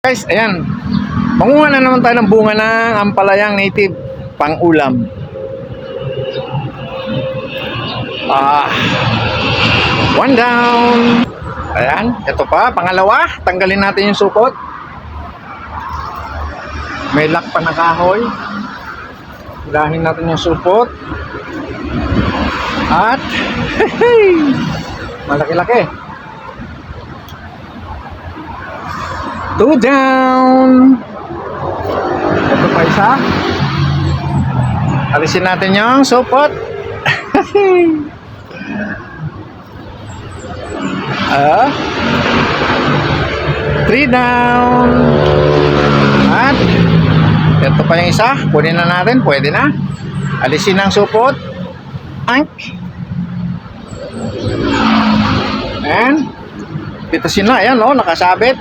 Guys, ayan. Manguha na naman tayo ng bunga ng ampalayang native pang ulam. One down. Ayan, ito pa, pangalawa. Tanggalin natin yung supot. May lock pa na kahoy. Hilahin natin yung supot. At malaki-laki. 2 down. Ito pa isa. Alisin natin yung supot. 3 down. At ito pa yung isa. Kunin na natin. Pwede na. Alisin ang supot. And pitasin na. Ayan, nakasabit.